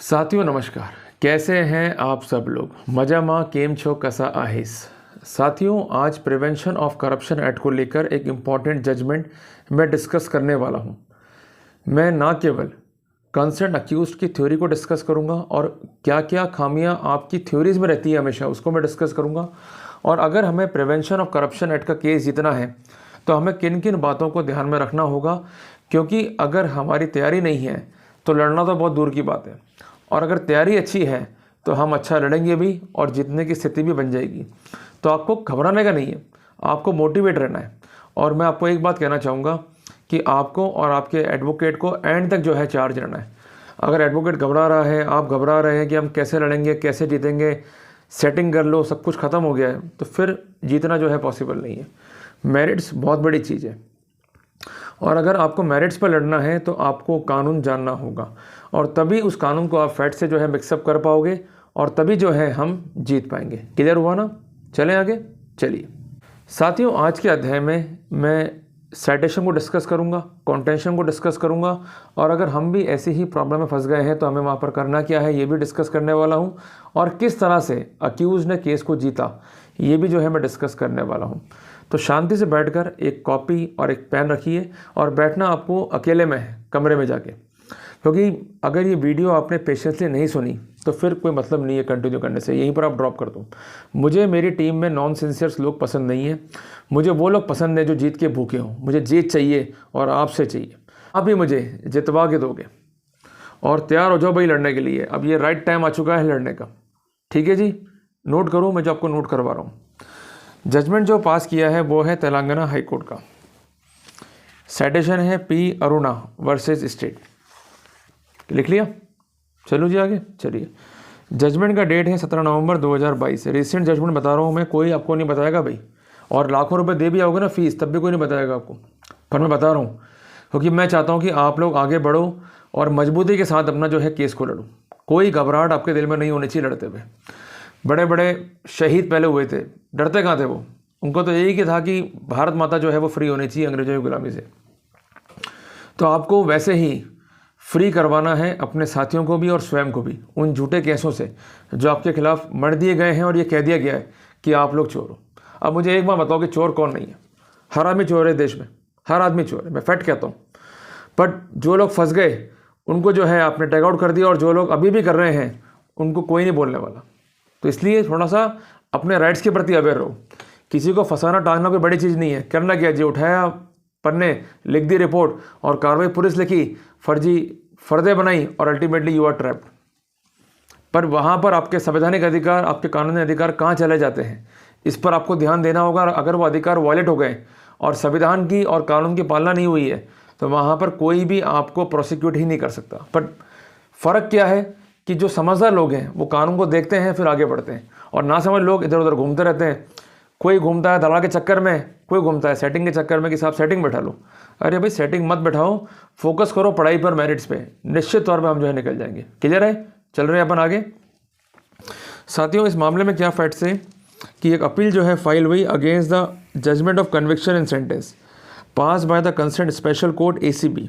साथियों नमस्कार, कैसे हैं आप सब लोग। मजामा केम छो कसा आहिस। साथियों, आज प्रिवेंशन ऑफ करप्शन एक्ट को लेकर एक इम्पॉर्टेंट जजमेंट मैं डिस्कस करने वाला हूं। मैं ना केवल कंसर्न अक्यूज्ड की थ्योरी को डिस्कस करूंगा और क्या क्या खामियां आपकी थ्योरीज में रहती है हमेशा उसको मैं डिस्कस करूंगा। और अगर हमें प्रिवेंशन ऑफ करप्शन एक्ट का केस जीतना है तो हमें किन किन बातों को ध्यान में रखना होगा, क्योंकि अगर हमारी तैयारी नहीं है तो लड़ना तो बहुत दूर की बात है, और अगर तैयारी अच्छी है तो हम अच्छा लड़ेंगे भी और जीतने की स्थिति भी बन जाएगी। तो आपको घबराने का नहीं है, आपको मोटिवेट रहना है। और मैं आपको एक बात कहना चाहूँगा कि आपको और आपके एडवोकेट को एंड तक जो है चार्ज रहना है। अगर एडवोकेट घबरा रहा है, आप घबरा रहे हैं कि हम कैसे लड़ेंगे, कैसे जीतेंगे, सेटिंग कर लो, सब कुछ ख़त्म हो गया है, तो फिर जीतना जो है पॉसिबल नहीं है। मेरिट्स बहुत बड़ी चीज़ है, और अगर आपको मेरिट्स पर लड़ना है तो आपको कानून जानना होगा, और तभी उस कानून को आप फैक्ट से जो है मिक्सअप कर पाओगे, और तभी जो है हम जीत पाएंगे। क्लियर हुआ ना? चलें आगे। चलिए साथियों, आज के अध्याय में मैं साइटेशन को डिस्कस करूंगा, कॉन्टेंशन को डिस्कस करूंगा, और अगर हम भी ऐसी ही प्रॉब्लम में फंस गए हैं तो हमें वहाँ पर करना क्या है ये भी डिस्कस करने वाला हूँ, और किस तरह से अक्यूज ने केस को जीता ये भी जो है मैं डिस्कस करने वाला हूँ। तो शांति से बैठकर एक कॉपी और एक पेन रखिए, और बैठना आपको अकेले में है, कमरे में जाके, क्योंकि अगर ये वीडियो आपने पेशेंसली नहीं सुनी तो फिर कोई मतलब नहीं है कंटिन्यू करने से, यहीं पर आप ड्रॉप कर दो। मुझे मेरी टीम में नॉन सिंसियर्स लोग पसंद नहीं है, मुझे वो लोग पसंद है जो जीत के भूखे हों। मुझे जीत चाहिए और आपसे चाहिए, आप ही मुझे जितवा के दोगे। और तैयार हो जाओ भाई लड़ने के लिए, अब ये राइट टाइम आ चुका है लड़ने का। ठीक है जी, नोट करो, मैं जो आपको नोट करवा रहा हूँ। जजमेंट जो पास किया है वो है तेलंगाना हाई कोर्ट का। साइटेशन है पी अरुणा वर्सेस स्टेट। लिख लिया? चलो जी आगे चलिए। जजमेंट का डेट है 17 नवंबर 2022। रिसेंट जजमेंट बता रहा हूँ मैं, कोई आपको नहीं बताएगा भाई, और लाखों रुपए दे भी आओगे ना फीस तब भी कोई नहीं बताएगा आपको, पर मैं बता रहा हूँ क्योंकि मैं चाहता हूँ कि आप लोग आगे बढ़ो और मजबूती के साथ अपना जो है केस को लड़ो। कोई घबराहट आपके दिल में नहीं होनी चाहिए लड़ते हुए। बड़े बड़े शहीद पहले हुए थे, डरते कहाँ थे वो? उनको तो यही कि था कि भारत माता जो है वो फ्री होनी चाहिए अंग्रेजों की गुलामी से। तो आपको वैसे ही फ्री करवाना है अपने साथियों को भी और स्वयं को भी उन झूठे केसों से जो आपके खिलाफ मढ़ दिए गए हैं और ये कह दिया गया है कि आप लोग चोर हो। अब मुझे एक बार बताओ कि चोर कौन नहीं है? हर आदमी चोर है देश में, हर आदमी चोर है, मैं फैक्ट कहता हूँ। बट जो लोग फंस गए उनको जो है आपने टैग आउट कर दिया, और जो लोग अभी भी कर रहे हैं उनको कोई नहीं बोलने वाला। तो इसलिए थोड़ा सा अपने राइट्स के प्रति अवेयर रहो। किसी को फंसाना टांगना कोई बड़ी चीज़ नहीं है। करना क्या जी, उठाया पन्ने, लिख दी रिपोर्ट, और कार्रवाई पुलिस लिखी, फर्दे बनाई, और अल्टीमेटली यू आर ट्रैप्ड। पर वहाँ पर आपके संवैधानिक अधिकार, आपके कानूनी अधिकार कहाँ चले जाते हैं, इस पर आपको ध्यान देना होगा। अगर वो अधिकार वायलेट हो गए और संविधान की और कानून की पालना नहीं हुई है तो वहाँ पर कोई भी आपको प्रोसिक्यूट ही नहीं कर सकता। पर फ़र्क क्या है कि जो समझदार लोग हैं वो कानून को देखते हैं फिर आगे बढ़ते हैं, और ना समझ लोग इधर उधर घूमते रहते हैं। कोई घूमता है दलाल के चक्कर में, कोई घूमता है सेटिंग के चक्कर में कि साहब सेटिंग बैठा लो। अरे भाई सेटिंग मत बैठाओ, फोकस करो पढ़ाई पर, मेरिट्स पे। निश्चित तौर पे हम जो है निकल जाएंगे। क्लियर है? चल रहे हैं अपन आगे। साथियों, इस मामले में क्या फैक्ट्स है कि एक अपील जो है फाइल हुई against the judgement of conviction and sentence pass by the concern special court ACB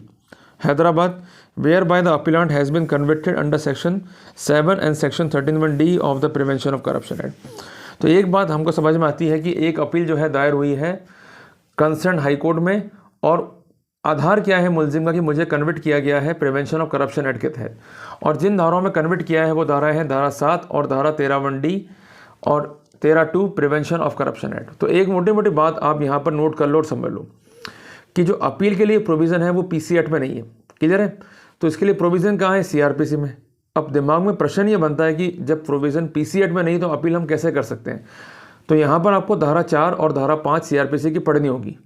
Hyderabad, whereby the appellant has been convicted under Section 7 and Section 13(1)(d) of the Prevention of Corruption Act। तो एक बात हमको समझ में आती है कि एक अपील जो है दायर हुई है कंसर्न हाई कोर्ट में, और आधार क्या है मुलजिम का कि मुझे कन्विक्ट किया गया है प्रिवेंशन ऑफ करप्शन एक्ट के तहत, और जिन धाराओं में कन्विक्ट किया है वो धारा है धारा 7 और धारा 13(1)(d) और 13(2) प्रिवेंशन ऑफ करप्शन एक्ट। तो एक मोटी मोटी बात आप यहाँ पर नोट कर लो और समझ लो कि जो अपील के लिए प्रोविज़न है वो PC एक्ट में नहीं है। क्लियर है? तो इसके लिए प्रोविज़न कहाँ है? CRPC में। अब दिमाग में प्रश्न ये बनता है कि जब प्रोविज़न PC एक्ट में नहीं तो अपील हम कैसे कर सकते हैं? तो यहाँ पर आपको धारा 4 और धारा 5 CRPC की पढ़नी होगी,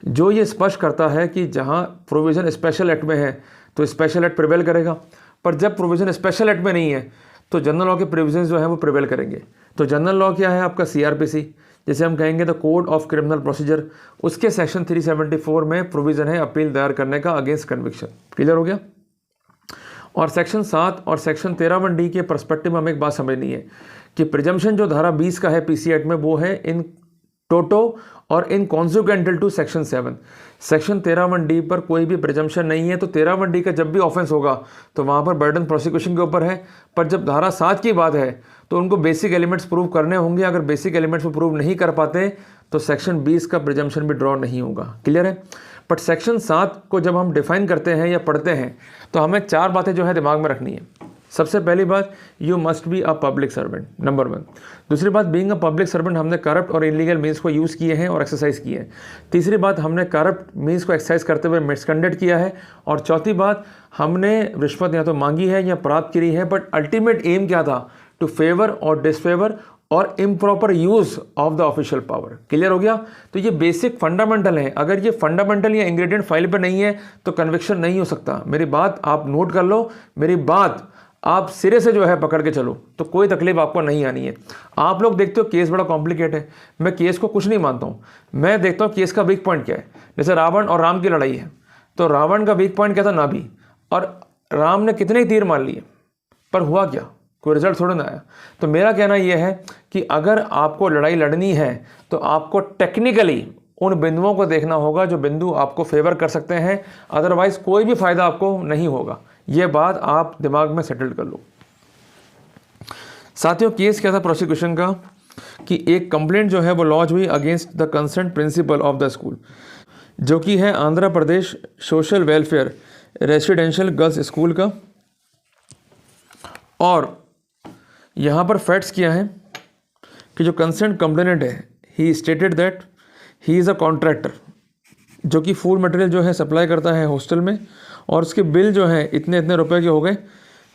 जो ये स्पष्ट करता है कि जहाँ प्रोविज़न स्पेशल एक्ट में है तो स्पेशल एक्ट प्रिवेल करेगा, पर जब प्रोविज़न स्पेशल एक्ट में नहीं है तो जनरल लॉ के प्रोविजन जो है वो प्रिवेल करेंगे। तो जनरल लॉ क्या है आपका? CRPC, जैसे हम कहेंगे the code of criminal procedure, उसके सेक्शन 374 में प्रोविज़न है अपील दायर करने का अगेंस्ट कन्विक्शन। क्लियर हो गया? और सेक्शन 7 और सेक्शन 13(1)(d) के पर्सपेक्टिव में हमें एक बात समझनी है कि प्रिजम्पशन जो धारा 20 का है PC एक्ट में वो है इन टोटो और in consequential to section 7। Section 13(1)(d) पर कोई भी प्रिजम्पशन नहीं है, तो 13(1)(d) का जब भी ऑफेंस होगा तो वहाँ पर बर्डन प्रोसिक्यूशन के ऊपर है। पर जब धारा 7 की बात है तो उनको बेसिक एलिमेंट्स प्रूव करने होंगे। अगर बेसिक एलिमेंट्स वो प्रूव नहीं कर पाते तो सेक्शन 20 का प्रिजम्पशन भी ड्रॉ नहीं होगा। क्लियर है? बट सेक्शन 7 को जब हम डिफाइन करते हैं या पढ़ते हैं तो हमें 4 बातें जो है दिमाग में रखनी है। सबसे पहली बात, you must be a public servant, number 1। दूसरी बात, बीइंग अ पब्लिक सर्वेंट हमने करप्ट और इलीगल मीन्स को यूज़ किए हैं और एक्सरसाइज किए हैं। तीसरी बात, हमने करप्ट मीन्स को एक्सरसाइज करते हुए मिसकंडक्ट किया है। और चौथी बात, हमने रिश्वत या तो मांगी है या प्राप्त करी है, बट अल्टीमेट एम क्या था? टू फेवर और डिसफेवर और improper use of the official power. Clear हो गया? तो ये बेसिक फंडामेंटल है। अगर ये फंडामेंटल या इंग्रेडिएंट फाइल पर नहीं है तो कन्विक्शन नहीं हो सकता। मेरी बात आप नोट कर लो, मेरी बात आप सिरे से जो है पकड़ के चलो, तो कोई तकलीफ आपको नहीं आनी है। आप लोग देखते हो केस बड़ा कॉम्प्लिकेट है, मैं केस को कुछ नहीं मानता हूँ। मैं देखता हूँ केस का वीक पॉइंट क्या है। जैसे रावण और राम की लड़ाई है, तो रावण का वीक पॉइंट क्या था? नाभि। और राम ने कितने ही तीर मार लिए, पर हुआ क्या? कोई रिजल्ट थोड़ा ना आया। तो मेरा कहना यह है कि अगर आपको लड़ाई लड़नी है तो आपको टेक्निकली उन बिंदुओं को देखना होगा जो बिंदु आपको फेवर कर सकते हैं, अदरवाइज कोई भी फायदा आपको नहीं होगा। ये बात आप दिमाग में सेटल कर लो। साथियों, केस क्या था प्रोसिक्यूशन का कि एक कंप्लेंट जो है वो लॉन्च हुई against the concern principal of the school, जो कि है Andhra Pradesh social welfare residential girls school का। और यहाँ पर फैक्ट्स क्या हैं कि जो कंसर्न कंप्लेनेंट है, ही stated that he is a contractor जो कि फूड मटेरियल जो है सप्लाई करता है हॉस्टल में, और उसके बिल जो है इतने इतने रुपए के हो गए,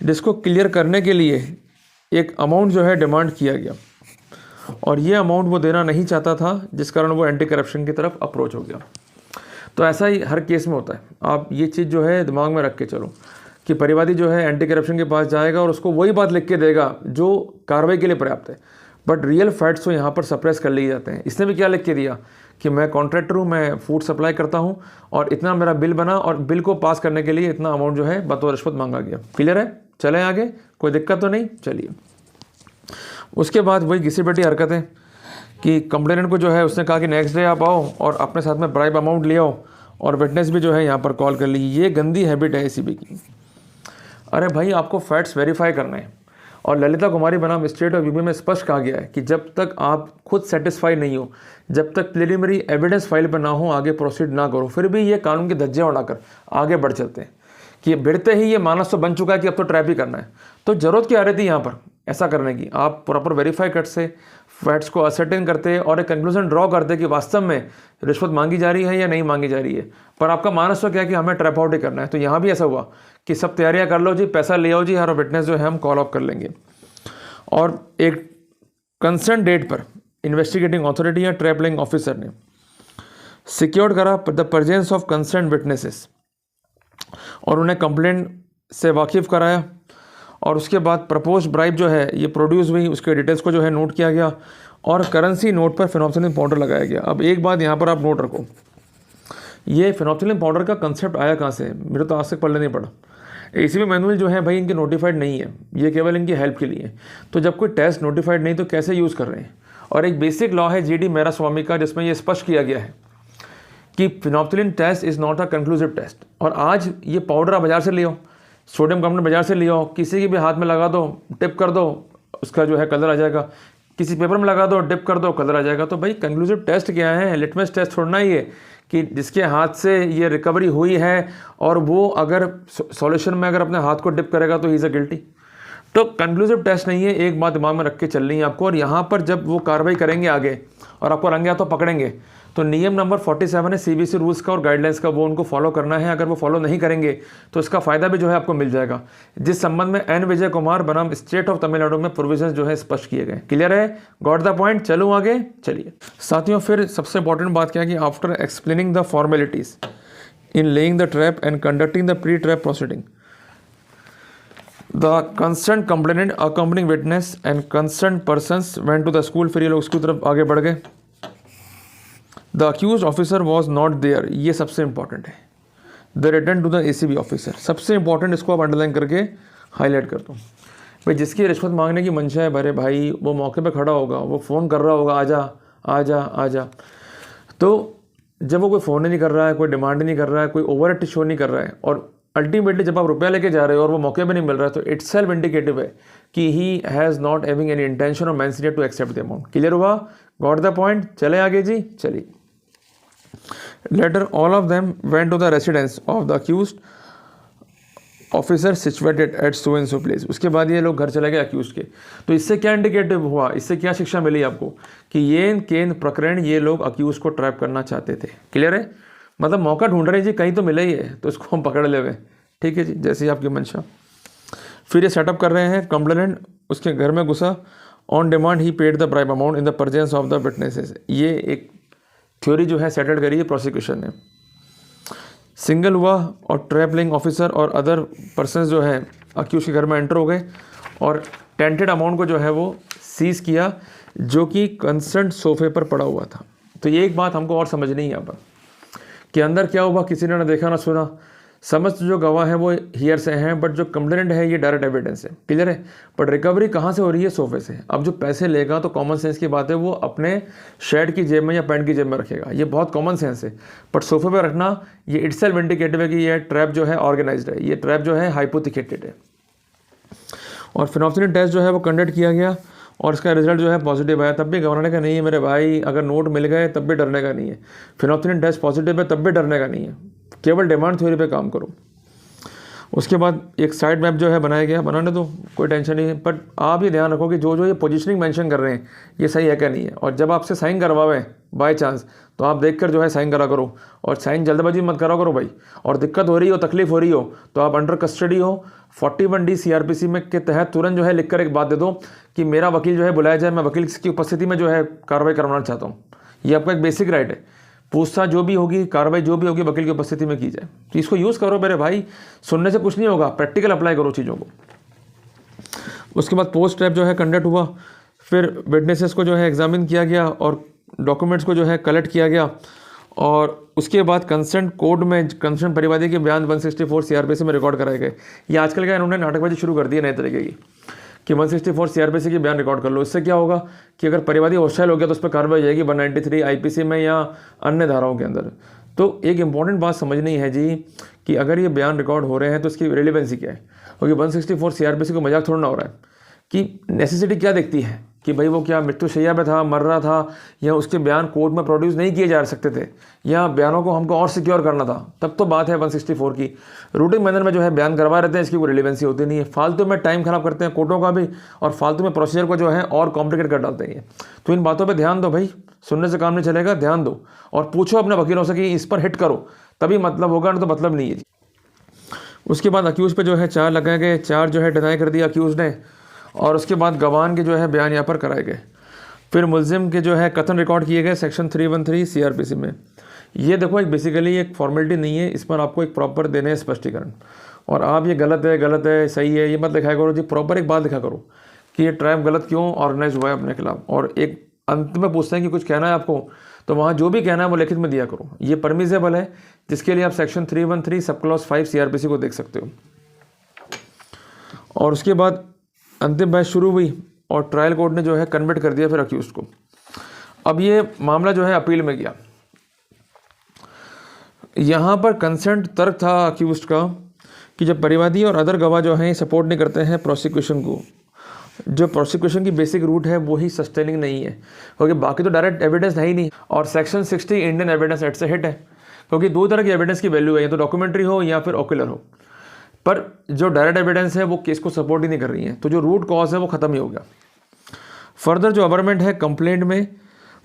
जिसको क्लियर करने के लिए एक अमाउंट जो है डिमांड किया गया, और ये अमाउंट वो देना नहीं चाहता था, जिस कारण वो एंटी करप्शन की तरफ अप्रोच हो गया। तो ऐसा ही हर केस में होता है। आप ये चीज़ जो है दिमाग में रख के चलो कि परिवादी जो है एंटी करप्शन के पास जाएगा और उसको वही बात लिख के देगा जो कार्रवाई के लिए पर्याप्त है, बट रियल फैक्ट्स तो यहाँ पर सप्रेस कर लिए जाते हैं। इसने भी क्या लिख के दिया कि मैं कॉन्ट्रैक्टर हूँ, मैं फूड सप्लाई करता हूँ और इतना मेरा बिल बना, और बिल को पास करने के लिए इतना अमाउंट जो है बतौर रिश्वत मांगा गया। क्लियर है? चलें आगे, कोई दिक्कत तो नहीं? चलिए। उसके बाद वही घिसी बैठी हरकतें कि कंप्लेनेंट को जो है उसने कहा कि नेक्स्ट डे आप आओ और अपने साथ में ब्राइब अमाउंट ले आओ, और विटनेस भी जो है यहाँ पर कॉल कर ली। ये गंदी हैबिट है एसीबी की। अरे भाई, आपको फैक्ट्स वेरीफाई करना है, और ललिता कुमारी बनाम स्टेट ऑफ यूपी में स्पष्ट कहा गया है कि जब तक आप खुद सेटिस्फाई नहीं हो, जब तक प्रिलिमिनरी एविडेंस फाइल पर ना हो, आगे प्रोसीड ना करो। फिर भी ये कानून के धज्जे उड़ाकर आगे बढ़ चलते हैं कि भिड़ते ही ये मानस तो बन चुका है कि अब तो ट्रैप ही करना है। तो जरूरत क्या आ रही थी यहाँ पर ऐसा करने की? आप प्रॉपर वेरीफाई कर से फैक्ट्स को असर्टेन करते और एक कंक्लूजन ड्रॉ करते कि वास्तव में रिश्वत मांगी जा रही है या नहीं मांगी जा रही है। पर आपका मानस तो क्या है कि हमें ट्रैप आउट ही करना है। तो यहाँ भी ऐसा हुआ कि सब तैयारियाँ कर लो जी, पैसा ले आओ जी, हर विटनेस जो है हम कॉल ऑफ कर लेंगे। और एक कंसर्न डेट पर इन्वेस्टिगेटिंग अथॉरिटी या ट्रैपलिंग ऑफिसर ने सिक्योर्ड करा the presence of concern witnesses, और उन्हें कंप्लेंट से वाकिफ कराया, और उसके बाद प्रपोज ब्राइब जो है ये प्रोड्यूस हुई, उसके डिटेल्स को जो है नोट किया गया, और करेंसी नोट पर फिनोक्सिलिन पाउडर लगाया गया। अब एक बात यहाँ पर आप नोट रखो, ये फिनोक्सिलिन पाउडर का कंसेप्ट आया कहाँ से? मेरे तो आज तक पढ़ने नहीं पड़ा। एसीबी मैनुअल जो है भाई इनके नोटिफाइड नहीं है, ये केवल इनकी हेल्प के लिए। तो जब कोई टेस्ट नोटिफाइड नहीं तो कैसे यूज़ कर रहे हैं? और एक बेसिक लॉ है जीडी मेरा स्वामी का, जिसमें ये स्पष्ट किया गया है कि फिनोक्सिलिन test is not a conclusive test. और आज ये पाउडर आप बाजार से ले आओ, सोडियम कार्बोनेट बाजार से ले आओ, किसी के भी हाथ में लगा दो, टिप कर दो, उसका जो है कलर आ जाएगा। किसी पेपर में लगा दो, डिप कर दो, कलर आ जाएगा। तो भाई कंक्लूसिव टेस्ट क्या है? लिटमस टेस्ट छोड़ना ही है कि जिसके हाथ से ये रिकवरी हुई है और वो अगर सॉल्यूशन में अगर अपने हाथ को डिप करेगा तो ही इज़ अ गिल्टी। तो कंक्लूसिव टेस्ट नहीं है, एक बात दिमाग में रख के चलनी है आपको। और यहाँ पर जब वो कार्रवाई करेंगे आगे और आपको रंगे हाथों पकड़ेंगे, तो नियम नंबर 47 है सीबीएसई रूल्स का और गाइडलाइंस का, वो उनको फॉलो करना है। अगर वो फॉलो नहीं करेंगे तो इसका फ़ायदा भी जो है आपको मिल जाएगा, जिस संबंध में एन विजय कुमार बनाम स्टेट ऑफ तमिलनाडु में प्रोविजंस जो है स्पष्ट किए गए। क्लियर है? Got the point? चलूँ आगे? चलिए साथियों, फिर सबसे इंपॉर्टेंट बात क्या है कि after explaining the formalities in laying the trap and conducting the pre trap proceeding, the concern complainant accompanying witness and concern persons went to the school. फिर ये लोग उसकी तरफ आगे बढ़ गए। The accused officer was not there, ये सबसे इंपॉर्टेंट है। The return to the ACB officer, सबसे इंपॉर्टेंट, इसको आप अंडरलाइन करके हाईलाइट कर दो। भाई जिसकी रिश्वत मांगने की मंशा है, बड़े भाई वो मौके पे खड़ा होगा, वो फ़ोन कर रहा होगा, आजा आजा आजा। तो जब वो कोई फ़ोन नहीं कर रहा है, कोई डिमांड नहीं कर रहा है, कोई ओवर शो नहीं कर रहा है, और अल्टीमेटली जब आप रुपया लेके जा रहे हो और वो मौके पे नहीं मिल रहा है, तो इट्स सेल्फ इंडिकेटिव है कि he has not having any intention और मैंसिनियर to accept the amount. Clear हुआ? Got the point? चले आगे जी, चलिए। Later all of them went to the residence of the accused officer situated at so and so place. उसके बाद ये लोग घर चले गए अक्यूज के। तो इससे क्या इंडिकेटिव हुआ, इससे क्या शिक्षा मिली आपको कि ये केंद्र प्रकरण ये लोग अक्यूज को ट्रैप करना चाहते थे। क्लियर है? मतलब मौका ढूंढ रहे हैं जी, कहीं तो मिले ही है तो इसको हम पकड़ ले हुए। ठीक है जी, जैसे ही आपकी मंशा। फिर ये सेटअप कर रहे हैं, कंप्लेनेंट उसके घर में घुसा, on demand he paid the bribe amount in the presence of the witnesses. ये एक थ्योरी जो है सेटल करी है प्रोसिक्यूशन ने। सिंगल हुआ और ट्रैवलिंग ऑफिसर और अदर पर्सन्स जो है अक्यूज के घर में एंटर हो गए और टेंटेड अमाउंट को जो है वो सीज किया, जो कि कंसर्न सोफे पर पड़ा हुआ था। तो ये एक बात हमको और समझनी है यहाँ पर कि अंदर क्या हुआ, किसी ने ना देखा ना सुना। समस्त जो गवाह हैं वो हियर से हैं, बट जो कंप्लेनेंट है ये डायरेक्ट एविडेंस है। क्लियर है? बट रिकवरी कहाँ से हो रही है? सोफे से। अब जो पैसे लेगा तो कॉमन सेंस की बात है वो अपने शर्ट की जेब में या पैंट की जेब में रखेगा, ये बहुत कॉमन सेंस है। बट सोफे पर रखना ये इटसेल्फ इंडिकेटिव है कि ये ट्रैप जो है ऑर्गेनाइज्ड है, ये ट्रैप जो है हाइपोथिकेटेड है। और फिनोक्सिलिन टेस्ट जो है वो कंडक्ट किया गया और इसका रिजल्ट जो है पॉजिटिव आया। तब भी घबराने का नहीं है मेरे भाई, अगर नोट मिल गए तब भी डरने का नहीं है। फिनोक्सिलिन टेस्ट पॉजिटिव है तब भी डरने का नहीं है, केवल डिमांड थ्योरी पे काम करो। उसके बाद एक साइड मैप जो है बनाया गया, बनाने दो, कोई टेंशन नहीं है। बट आप ये ध्यान रखो कि जो ये पोजीशनिंग मेंशन कर रहे हैं ये सही है क्या नहीं है। और जब आपसे साइन करवावें बाय चांस तो आप देखकर जो है साइन करा करो, और साइन जल्दबाजी मत करा करो भाई। और दिक्कत हो रही हो, तकलीफ हो रही हो तो आप अंडर कस्टडी हो 41D CRPC में के तहत तुरंत जो है लिखकर एक बात दे दो कि मेरा वकील जो है बुलाया जाए, मैं वकील की उपस्थिति में जो है कार्रवाई करवाना चाहता हूँ। ये आपका एक बेसिक राइट है। पूछताछ जो भी होगी, कार्रवाई जो भी होगी वकील की उपस्थिति में की जाए। तो इसको यूज़ करो मेरे भाई, सुनने से कुछ नहीं होगा, प्रैक्टिकल अप्लाई करो चीज़ों को। उसके बाद पोस्ट ट्रैप जो है कंडक्ट हुआ, फिर विटनेसेस को जो है एग्जामिन किया गया और डॉक्यूमेंट्स को जो है कलेक्ट किया गया। और उसके बाद कंसर्न कोर्ट में कंसर्न परिवादी के बयान 164 CRPC में रिकॉर्ड कराए गए। ये आजकल क्या इन्होंने नाटकबाजी शुरू कर दी है नए तरीके की कि 164 CRPC के बयान रिकॉर्ड कर लो। इससे क्या होगा कि अगर परिवादी हॉस्टाइल हो गया तो उस पर कार्रवाई जाएगी 193 IPC में या अन्य धाराओं के अंदर। तो एक इंपॉर्टेंट बात समझनी है जी कि अगर ये बयान रिकॉर्ड हो रहे हैं तो इसकी रिलेवेंसी क्या है, क्योंकि 164 CRPC को मजाक थोड़ा ना हो रहा है कि नेसेसिटी क्या देखती है कि भाई वो क्या मृत्युशैया पे था, मर रहा था, या उसके बयान कोर्ट में प्रोड्यूस नहीं किए जा सकते थे, या बयानों को हमको और सिक्योर करना था, तब तो बात है 164 की। रूटीन मैनर में जो है बयान करवा रहते हैं, इसकी कोई रिलेवेंसी होती नहीं है। फालतू में टाइम खराब करते हैं कोर्टों का भी, और फालतू में प्रोसीजर को जो है और कॉम्प्लिकेट कर डालते हैं। तो इन बातों पर ध्यान दो भाई, सुनने से काम नहीं चलेगा, ध्यान दो और पूछो अपने वकीलों से कि इस पर हिट करो, तभी मतलब होगा, नहीं तो मतलब नहीं है। उसके बाद अक्यूज़ पे जो है 4 लगाए गए, 4 जो है डिनाई कर दिया अक्यूज़ ने, और उसके बाद गवाह के जो है बयान यहाँ पर कराए गए। फिर मुल्जिम के जो है कथन रिकॉर्ड किए गए सेक्शन 313 CRPC में। ये देखो एक बेसिकली एक फॉर्मेलिटी नहीं है, इस पर आपको एक प्रॉपर देने हैं स्पष्टीकरण। और आप ये गलत है सही है ये मत लिखाया करो जी, प्रॉपर एक बात लिखा करो कि ये ट्राइब गलत क्यों ऑर्गेनाइज हुआ है अपने खिलाफ। और एक अंत में पूछते हैं कि कुछ कहना है आपको, तो वहाँ जो भी कहना है वो लिखित में दिया करो। ये परमिसेबल है, जिसके लिए आप सेक्शन 313 सब क्लॉज 5 CRPC को देख सकते हो। और उसके बाद अंतिम बहस शुरू हुई और ट्रायल कोर्ट ने जो है कन्वर्ट कर दिया फिर अक्यूज़ को। अब ये मामला जो है अपील में गया। यहाँ पर कंसेंट तर्क था अक्यूज़ का कि जब परिवादी और अदर गवाह जो हैं सपोर्ट नहीं करते हैं प्रोसिक्यूशन को, जो प्रोसिक्यूशन की बेसिक रूट है वो ही सस्टेनिंग नहीं है, क्योंकि बाकी तो डायरेक्ट एविडेंस है ही नहीं। और सेक्शन 60 इंडियन एविडेंस एक्ट से हिट है, क्योंकि 2 तरह की एविडेंस की वैल्यू है, या तो डॉक्यूमेंट्री हो या फिर ओकुलर हो। पर जो डायरेक्ट एविडेंस है वो केस को सपोर्ट ही नहीं कर रही है, तो जो रूट कॉज है वो ख़त्म ही हो गया। फर्दर जो अवरमेंट है कंप्लेंट में,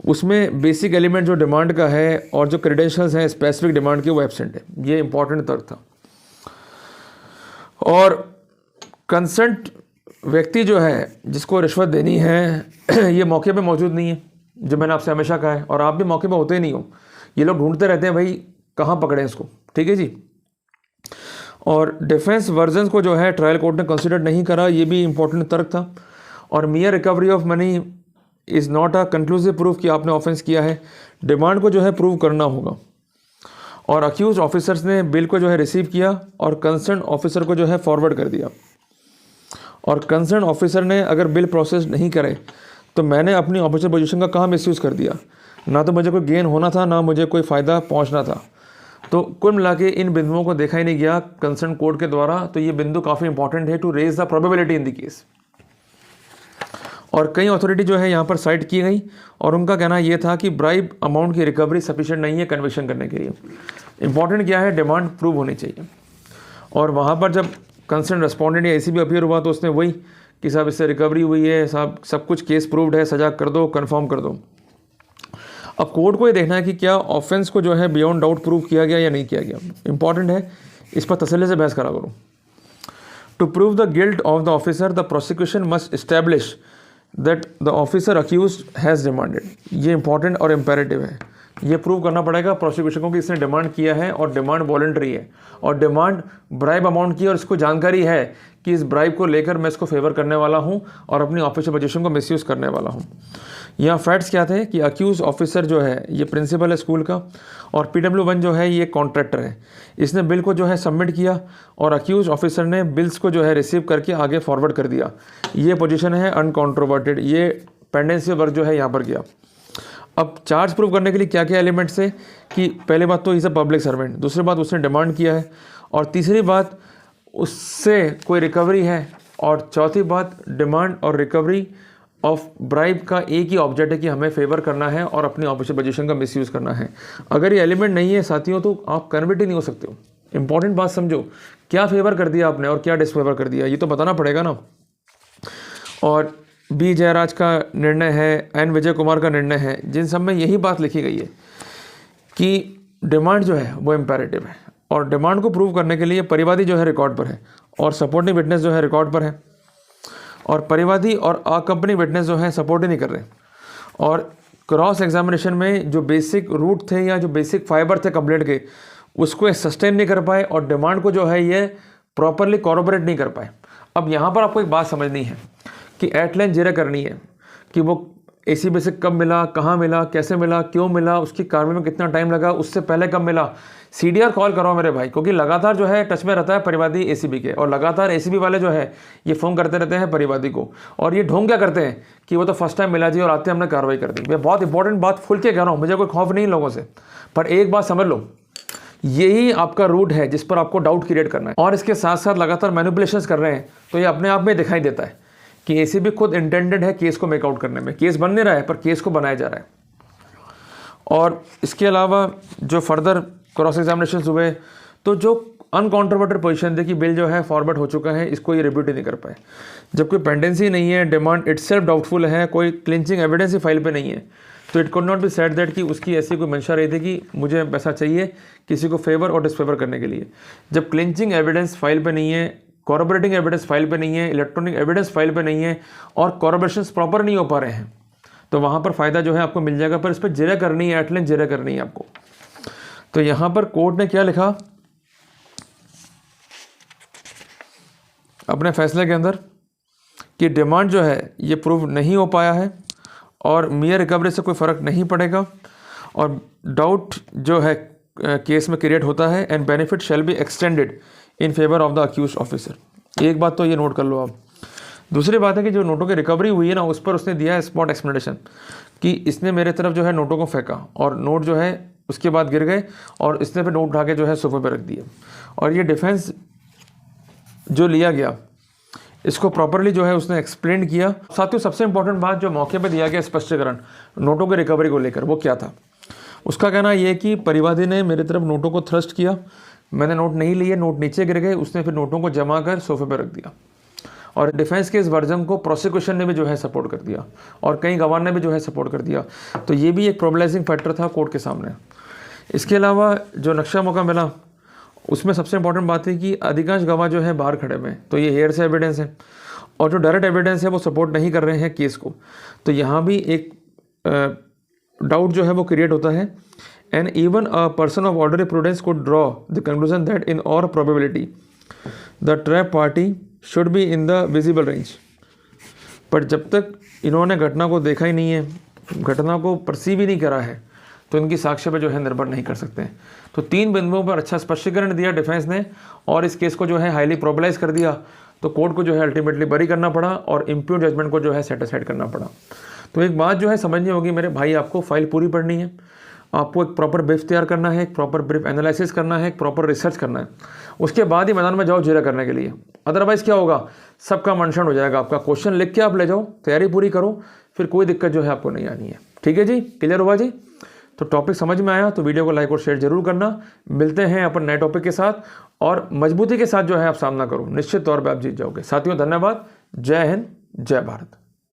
उसमें बेसिक एलिमेंट जो डिमांड का है और जो क्रेडेंशियल्स हैं स्पेसिफिक डिमांड के वो एब्सेंट है। ये इंपॉर्टेंट तर्क था। और कंसेंट व्यक्ति जो है जिसको रिश्वत देनी है ये मौके पे मौजूद नहीं है, जो मैंने आपसे हमेशा कहा है, और आप भी मौके पे होते ही नहीं हो। ये लोग ढूंढते रहते हैं भाई कहाँ पकड़ें इसको, ठीक है जी। और डिफेंस वर्जन को जो है ट्रायल कोर्ट ने कंसिडर नहीं करा, ये भी इंपॉर्टेंट तर्क था। और मियर recovery of money is not a conclusive proof कि आपने ऑफेंस किया है, डिमांड को जो है प्रूव करना होगा। और अक्यूज ऑफिसर्स ने बिल को जो है रिसीव किया और कंसर्न ऑफिसर को जो है फॉरवर्ड कर दिया। और कंसर्न ऑफिसर ने अगर बिल प्रोसेस नहीं करे तो मैंने अपनी ऑपोजिट पोजीशन का कहाँ मिसयूज़ कर दिया? ना तो मुझे कोई गेन होना था, ना मुझे कोई फ़ायदा पहुंचना था। तो कुल मिला के इन बिंदुओं को देखा ही नहीं गया कंसर्न कोर्ट के द्वारा। तो ये बिंदु काफ़ी इंपॉर्टेंट है to raise the probability in the case. और कई अथॉरिटी जो है यहाँ पर साइट की गई और उनका कहना ये था कि ब्राइब अमाउंट की रिकवरी सफिशिएंट नहीं है कन्विक्शन करने के लिए। इंपॉर्टेंट क्या है? डिमांड प्रूव होनी चाहिए। और वहाँ पर जब कंसर्न रेस्पोंडेंट या ACB अपीयर हुआ तो उसने वही कि साहब इससे रिकवरी हुई है, साहब सब कुछ केस प्रूव्ड है, सजा कर दो, कन्फर्म कर दो। अब कोर्ट को ये देखना है कि क्या ऑफेंस को जो है बियॉन्ड डाउट प्रूव किया गया या नहीं किया गया। इंपॉर्टेंट है, इस पर तसल्ली से बहस करा करो। To prove the guilt of the officer the prosecution must establish that the officer accused has demanded. ये इंपॉर्टेंट और इम्पेरेटिव है। ये प्रूव करना पड़ेगा प्रोसिक्यूशन को कि इसने डिमांड किया है और डिमांड वॉलंटरी है और डिमांड ब्राइब अमाउंट की और इसको जानकारी है कि इस ब्राइब को लेकर मैं इसको फेवर करने वाला हूं और अपनी ऑफिशियल पोजीशन को मिसयूज़ करने वाला हूं। यहाँ फैक्ट्स क्या थे कि अक्यूज ऑफिसर जो है ये प्रिंसिपल है स्कूल का और PW1 जो है ये कॉन्ट्रैक्टर है। इसने बिल को जो है सबमिट किया और अक्यूज ऑफिसर ने बिल्स को जो है रिसीव करके आगे फॉरवर्ड कर दिया। ये पोजीशन है अनकॉन्ट्रोवर्टेड। ये पेंडेंसी वर्क जो है यहाँ पर गया। अब चार्ज प्रूव करने के लिए क्या क्या एलिमेंट्स है कि पहले बात तो इज़ अ पब्लिक सर्वेंट, दूसरी बात उसने डिमांड किया है और तीसरी बात उससे कोई रिकवरी है और चौथी बात डिमांड और रिकवरी ऑफ ब्राइब का एक ही ऑब्जेक्ट है कि हमें फेवर करना है और अपनी ऑफिशियल पोजीशन का मिसयूज़ करना है। अगर ये एलिमेंट नहीं है साथियों तो आप कन्विक्ट ही नहीं हो सकते हो। इंपॉर्टेंट बात समझो, क्या फेवर कर दिया आपने और क्या डिसफेवर कर दिया, ये तो बताना पड़ेगा ना। और B जयराज का निर्णय है, N विजय कुमार का निर्णय है, जिन सब में यही बात लिखी गई है कि डिमांड जो है वो इम्पेरेटिव है और डिमांड को प्रूव करने के लिए परिवादी जो है रिकॉर्ड पर है और सपोर्टिंग विटनेस जो है रिकॉर्ड पर है और परिवादी और अकम्पनी विटनेस जो है सपोर्ट ही नहीं कर रहे। और क्रॉस एग्जामिनेशन में जो बेसिक रूट थे या जो बेसिक फाइबर थे कंप्लेंट के उसको सस्टेन नहीं कर पाए और डिमांड को जो है ये प्रॉपरली कॉर्पोरेट नहीं कर पाए। अब यहाँ पर आपको एक बात समझनी है कि एटलाइन जिरह करनी है कि वो ACB से कब मिला, कहाँ मिला, कैसे मिला, क्यों मिला, उसकी कार्रवाई में कितना टाइम लगा, उससे पहले कब मिला। CDR कॉल करो मेरे भाई, क्योंकि लगातार जो है टच में रहता है परिवादी ACB के और लगातार ACB वाले जो है ये फ़ोन करते रहते हैं परिवादी को और ये ढोंग क्या करते हैं कि वो तो फर्स्ट टाइम मिला जी और आते हमने कार्रवाई कर दी। मैं बहुत इंपॉर्टेंट बात खुल के कह रहा हूँ, मुझे कोई खौफ नहीं लोगों से, पर एक बात समझ लो, यही आपका रूट है जिस पर आपको डाउट क्रिएट करना है और इसके साथ साथ लगातार मैनिपुलेशंस कर रहे हैं। तो ये अपने आप में दिखाई देता है कि ACB खुद इंटेंडेड है केस को मेकआउट करने में। केस बन नहीं रहा है पर केस को बनाया जा रहा है। और इसके अलावा जो फर्दर क्रॉस एग्जामिनेशन हुए तो जो अनकॉन्ट्रोवर्टेड पोजीशन थी कि बिल जो है फॉरवर्ड हो चुका है, इसको ये रिब्यूट ही नहीं कर पाए। जब कोई पेंडेंसी नहीं है, डिमांड इटसेल्फ डाउटफुल है, कोई क्लिंचिंग एविडेंस ही फाइल पे नहीं है, तो it could not be said that कि उसकी ऐसी कोई मंशा रही थी कि मुझे पैसा चाहिए किसी को फेवर और डिसफेवर करने के लिए। जब क्लिंचिंग एविडेंस फाइल पे नहीं है, कॉर्रोबोरेटिंग एविडेंस फाइल पे नहीं है, इलेक्ट्रॉनिक एविडेंस फाइल पे नहीं है और कॉर्रोबोरेशंस प्रॉपर नहीं हो पा रहे हैं, तो वहाँ पर फ़ायदा जो है आपको मिल जाएगा। पर इस पर जिरह करनी है, एटलाइन जिरह करनी है आपको। तो यहाँ पर कोर्ट ने क्या लिखा अपने फैसले के अंदर कि डिमांड जो है ये प्रूव नहीं हो पाया है और मियर रिकवरी से कोई फ़र्क नहीं पड़ेगा और डाउट जो है केस में क्रिएट होता है and benefit shall be extended in favour of the accused officer. एक बात तो ये नोट कर लो आप। दूसरी बात है कि जो नोटों की रिकवरी हुई है ना, उस पर उसने दिया है स्पॉट एक्सप्लेनेशन कि इसने मेरे तरफ जो है नोटों को फेंका और नोट जो है उसके बाद गिर गए और इसने फिर नोट उठा के जो है सोफे पर रख दिए। और ये डिफेंस जो लिया गया इसको प्रॉपरली जो है उसने एक्सप्लेन किया। साथियों, सबसे इंपॉर्टेंट बात जो मौके पर दिया गया स्पष्टीकरण नोटों की रिकवरी को लेकर, वो क्या था? उसका कहना यह कि परिवादी ने मेरी तरफ नोटों को थ्रस्ट किया, मैंने नोट नहीं लिए, नोट नीचे गिर गए, उसने फिर नोटों को जमा कर सोफे पर रख दिया। और डिफेंस के इस वर्जन को प्रोसिक्यूशन ने भी जो है सपोर्ट कर दिया और कई गवाह ने भी जो है सपोर्ट कर दिया। तो ये भी एक प्रॉब्लमाइजिंग फैक्टर था कोर्ट के सामने। इसके अलावा जो नक्शा मौका मिला उसमें सबसे इंपॉर्टेंट बात है कि अधिकांश गवाह जो है बाहर खड़े हुए हैं, तो ये हेयर से एविडेंस है और जो डायरेक्ट एविडेंस है वो सपोर्ट नहीं कर रहे हैं केस को। तो यहाँ भी एक डाउट जो है वो क्रिएट होता है। And even a person of ordinary prudence could draw the conclusion that in all probability the trap party should be in the visible range. पर जब तक इन्होंने घटना को देखा ही नहीं है, घटना को परसीव ही नहीं करा है, तो इनकी साक्ष्य पर जो है निर्भर नहीं कर सकते। तो 3 बिंदुओं पर अच्छा स्पष्टीकरण दिया डिफेंस ने और इस केस को जो है हाईली प्रोबेलाइज कर दिया। तो कोर्ट को जो है अल्टीमेटली बरी करना पड़ा और इम्प्यूट जजमेंट को जो है सेटिस्फाइड करना पड़ा। तो एक बात जो है समझनी होगी मेरे भाई, आपको फाइल पूरी पढ़नी है, आपको एक प्रॉपर ब्रीफ तैयार करना है, एक प्रॉपर ब्रीफ एनालिसिस करना है, एक प्रॉपर रिसर्च करना है, उसके बाद ही मैदान में जाओ जीरा करने के लिए। अदरवाइज़ क्या होगा, सबका मनशण हो जाएगा। आपका क्वेश्चन लिख के आप ले जाओ, तैयारी पूरी करो, फिर कोई दिक्कत जो है आपको नहीं आनी है। ठीक है जी, क्लियर हुआ जी? तो टॉपिक समझ में आया तो वीडियो को लाइक और शेयर जरूर करना। मिलते हैं अपन नए टॉपिक के साथ, और मजबूती के साथ जो है आप सामना करो, निश्चित तौर पर आप जीत जाओगे। साथियों धन्यवाद, जय हिंद, जय भारत।